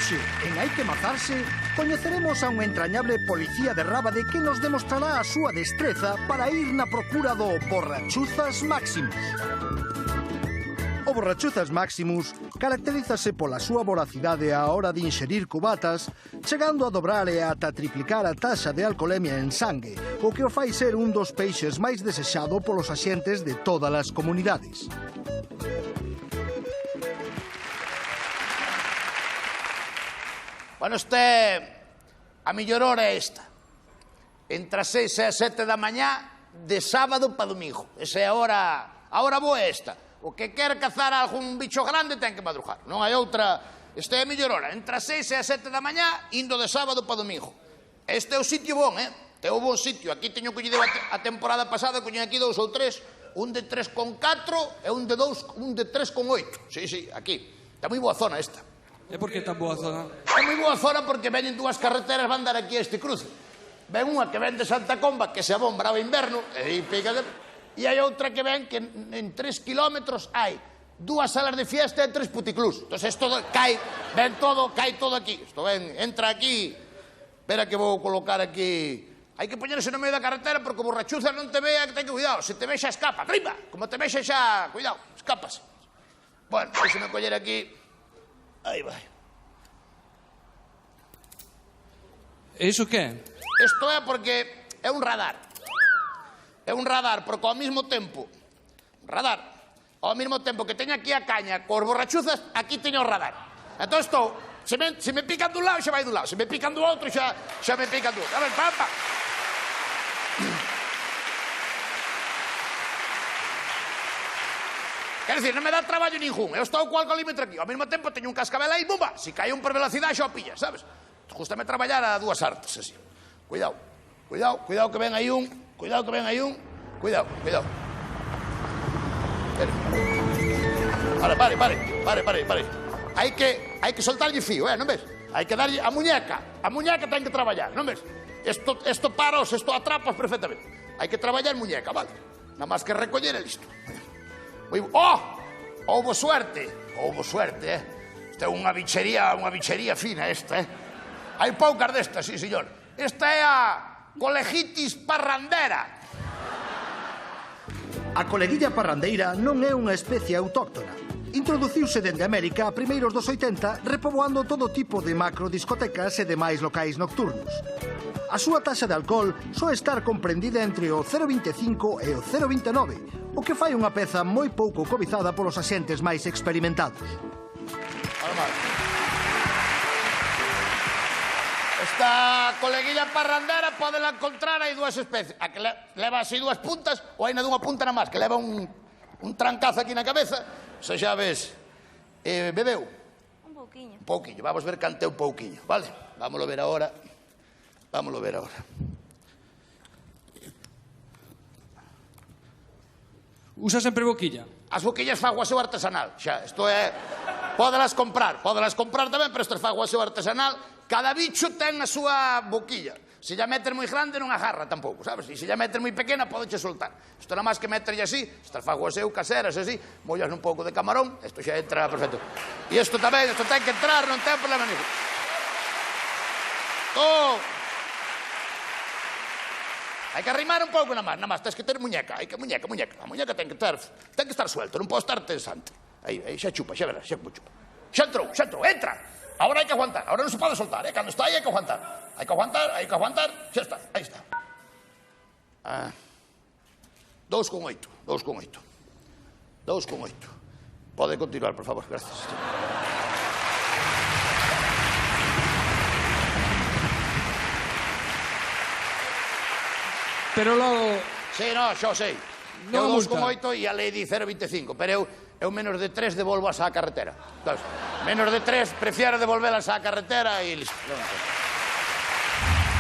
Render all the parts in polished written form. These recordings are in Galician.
Hoxe, en Hai que mazarse, coñeceremos a un entrañable policía de Rábade que nos demostrará a súa destreza para ir na procura do Borrachuzas Maximus. O Borrachuzas Maximus caracterízase pola súa voracidade á hora de inxerir cubatas, chegando a dobrar e ata triplicar a taxa de alcoholemia en sangue, o que o fai ser un dos peixes máis desexado polos axentes de todas as comunidades. Bueno, a mellor hora é esta. Entre as 6 e as 7 da mañá, de sábado para domingo. Esa é a hora boa é esta. O que quer cazar algún bicho grande ten que madrugar. Non hai outra. Esta é a mellor hora. Entre as 6 e as 7 da mañá, indo de sábado para domingo. Este é o sitio bon, Este é o bon sitio. Aquí teño collido a temporada pasada, coñen aquí 2 ou 3. Un de 3,4 e un de 3,8. Sí, aquí. Está moi boa zona esta. E por que tan boa zona? É moi boa zona porque venen dúas carreteras, van dar aquí a este cruce. Ven unha que ven de Santa Comba, que se abón bravo inverno, e hai outra que ven que en 3 kilómetros hai 2 salas de fiesta e 3 puticlús. Entón, isto cae todo aquí. Isto ven, entra aquí. Espera que vou colocar aquí. Hai que poñerse no medio da carretera porque o borrachuza non te vea, que ten que cuidado. Se te vexa, escapa. Arriba! Como te vexa xa, cuidado, escapas. Bueno, deixame coller aquí. Aí vai. E iso que é? Isto é porque é un radar. É un radar, porque ao mesmo tempo que teño aquí a caña cos borrachuzas, aquí teño o radar. Entón estou, se me pican dun lado, xa vai dun lado. Se me pican do outro, xa me pican do outro. A ver, pampa. Quer dizer, non me dá traballo ningún. Eu estou co alcoholímetro aquí. Ao mesmo tempo teño un cascabel aí, bumba. Se cai un por velocidade, xa o pilla, sabes? Justame traballar a dúas artes, así. Cuidado que ven aí un. Cuidado. Pare. Hai que soltarlle fío, non ves? Hai que darlle a muñeca. A muñeca ten que traballar, non ves? Isto paros, isto atrapas perfectamente. Hai que traballar muñeca, vale? Nada máis que recoller e listo. Houbo suerte, Esta é unha bichería fina esta, Hai poucas destas, sí, señor. Esta é a colegitis parrandera. A coleguilla parrandeira non é unha especie autóctona. Introduciuse dende América a primeiros dos 80, repoboando todo tipo de macrodiscotecas e demais locais nocturnos. A súa taxa de alcohol só estar comprendida entre o 0,25 e o 0,29, o que fai unha peza moi pouco cobizada polos axentes máis experimentados. Esta coleguilla parrandera podela encontrar hai dúas especies. A que leva así dúas puntas ou hai na dunha punta na máis, que leva un trancazo aquí na cabeza. Se xa ves, bebeu? Un pouquiño. Un pouquiño, vamos ver cante un pouquiño, vale? Vámoslo ver ahora. Usa sempre boquilla? As boquillas fago a seu artesanal, xa, isto é... Pódelas comprar tamén, pero isto é fago a seu artesanal. Cada bicho ten a súa boquilla. Se lla metes moi grande non agarra tampouco, sabes? E se lla metes moi pequena podeche soltar. Isto nada máis que meterlle así, estas fago a seu caseras así, mollas un pouco de camarón, isto xa entra perfecto. E isto tamén, isto ten que entrar, non ten problema ningún. Hai que arrimar un pouco nada máis, tens que ter muñeca, a muñeca ten que estar suelto, non pode estar tensante. Aí, xa chupa, xa verás, xa como chupa. Xa entrou, entra! Ahora hai que aguantar, ahora non se pode soltar, cando está aí hai que aguantar. Hai que aguantar, xa está, aí está. 2,8. Pode continuar, por favor, gracias. Pero logo... Sí, no, xa sei. Eu 2,8 e a lei di 0,25, pero eu menos de 3 devolvo a carretera. Menos de 3, prefiero devolvelas á carretera e listo.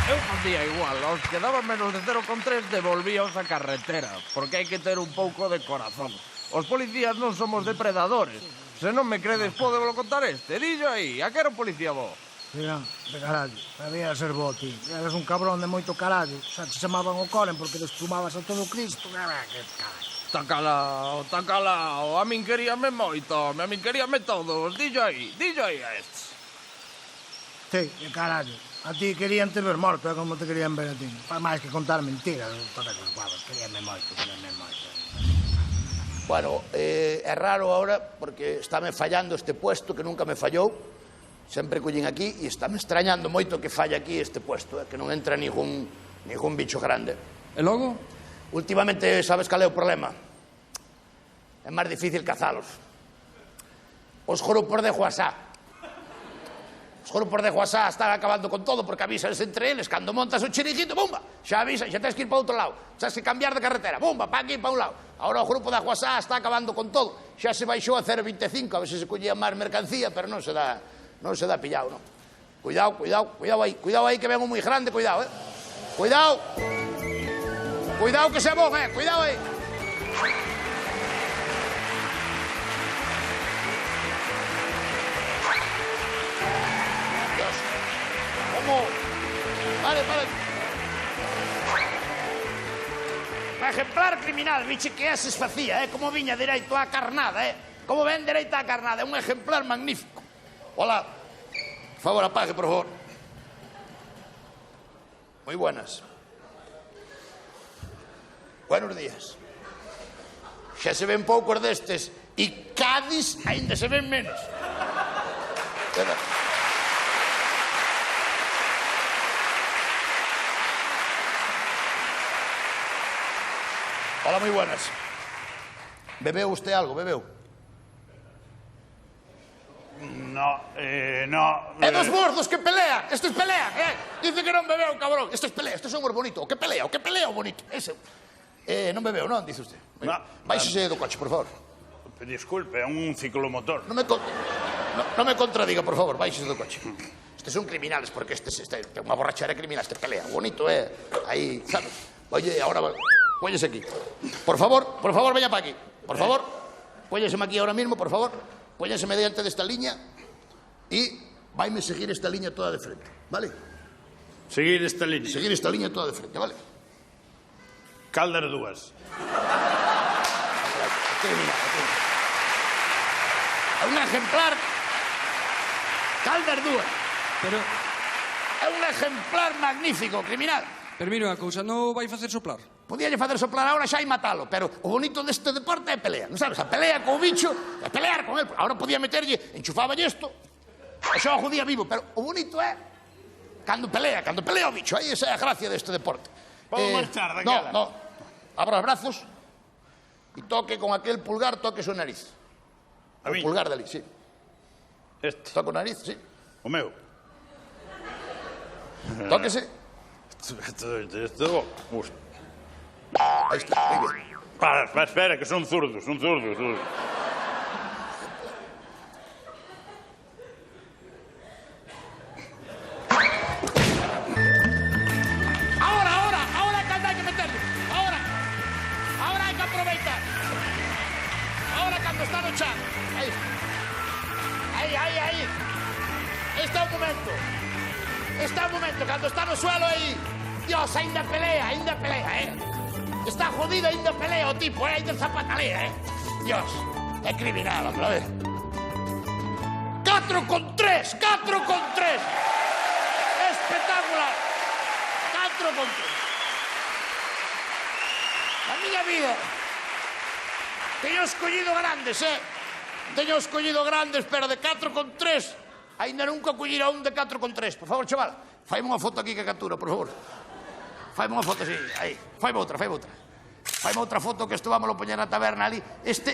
Eu facía igual, aos que daban menos de 0,3 devolvíaos a carretera, porque hai que ter un pouco de corazón. Os policías non somos depredadores. Se non me credes, podevolo contar este. Dillo aí, a que era un policía vos? Mira, de carallo, debía ser bo, tío. Eres un cabrón de moito carallo. Xa te chamaban o Coren porque desplumabas a todo Cristo. Que carallo. Está calao. A min queríame moito, a min queríame todos. Dillo aí a estes. Sí, que carallo. A ti querían te ver morto, é como te querían ver a ti. Faz máis que contar mentiras, todas as guavas. Queríanme moito. Bueno, é raro ahora porque estáme fallando este puesto que nunca me fallou. Sempre collín aquí e estáme extrañando moito que falla aquí este puesto, que non entra ningún bicho grande. E logo? Últimamente, sabes cal é o problema? É máis difícil cazalos. Os grupos de WhatsApp. Os grupos de WhatsApp están acabando con todo porque avisan entre eles. Cando montas o chiringuito, bumba, xa avisan, xa tens que ir para outro lado. Tens que cambiar de carretera, bumba, para aquí, para un lado. Agora o grupo da WhatsApp está acabando con todo. Xa se baixou a 0,25, a ver se collía máis mercancía, pero non se dá pillado, non? Cuidado aí, que ven un moi grande, cuidado, Cuidado. Cuidado que se bon, cuidado aí. Dios. Como? Vale. Un ejemplar criminal, biche que eses facía, como viña dereito á carnada, Como ven dereito á carnada, é un ejemplar magnífico. Hola. Por favor, apague, por favor. Muy buenas. Buenos días. Xa se ven poucos destes e Cádiz ainda se ven menos. Hola, muy buenas. ¿Bebeu usted algo? ¿Bebeu? No. É dos bordos que pelean. Estes pelean, Dice que non bebeu, cabrón. Estes pelean, estes son moi bonito. O que pelea o bonito. Ese. Non bebeu, non, dice usted. No. Baixese do coche, por favor. Disculpe, é un ciclomotor. Non me contradiga, por favor, baixese do coche. Estes son criminales, porque este é unha borrachera criminal, este pelea. Bonito, aí, sabes? Oye, ahora, póñese aquí. Por favor, veña para aquí. Por favor, póñeseme aquí ahora mismo, por favor. Póñeseme diante desta liña e vaime seguir esta liña toda de frente, vale? Seguir esta línea. Seguir esta liña toda de frente, vale? Cal das dúas? Criminal. É un ejemplar. Cal das dúas? Pero, É un ejemplar magnífico, criminal. pero mira unha cousa, non vai facer soplar? Podíalle facer soplar ahora xa e matalo, pero o bonito deste deporte é pelea, non sabes? A pelea co bicho, é pelear con él. Ahora podía meterlle, enchufaballe isto, e xa o jodía vivo, pero o bonito é cando pelea o bicho. Aí esa é a gracia deste deporte. Podo marchar daquela? No. Abra os brazos e toque con aquel pulgar, toque o nariz. A O mí? pulgar dali, sí. Este. Toque o nariz, sí. O meu. Tóquese. Isto. Aí está, moi ben. Espera, que son zurdos. Ahora é cando hai que meterle. Ahora hai que aproveitar. Ahora cando está no chan. Aí. Este é o momento. Cando está no suelo aí. Dios, ainda pelea, Está jodido, ainda pelea o tipo, ainda zapatalea, Dios, é criminal, hombre, a ver. 4 con 3. Espectacular. 4 con 3. Na miña vida teño escollido grandes, pero de 4 con 3 ainda nunca collira un de 4 con 3. Por favor, chaval, faime unha foto aquí que captura, por favor. Faime unha foto así, aí. Faime outra. Faime outra foto que isto vámoslo poñer na taberna ali. Este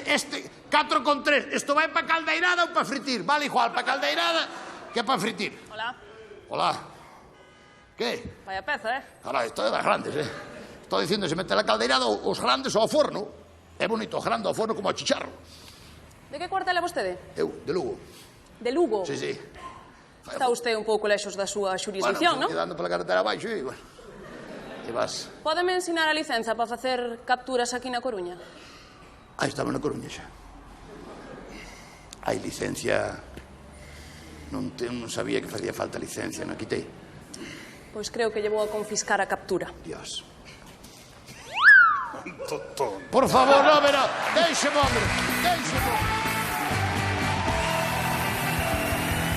4 con 3. Isto vai pa caldeirada ou pa fritir? Vale igual, pa caldeirada que pa fritir. Hola. Que? Vaya peza, Carai, isto é das grandes, Estou dicindo, se mete a caldeirada os grandes ao forno. É bonito, o grande ao forno como o chicharro. De que cuartel é vostede? Eu, de Lugo. De Lugo? Sí. Está usted un pouco lexos da súa xurisdicción, non? Bueno, dando pola carretera abaixo e, bueno, e vas. Pódeme ensinar a licenza para facer capturas aquí na Coruña? Aí estaba na Coruña xa. Hai licencia. Non sabía que facía falta licencia, non quitei. Pois creo que lle vou a confiscar a captura. Dios. Por favor, no, pero deixe, hombre, deixe.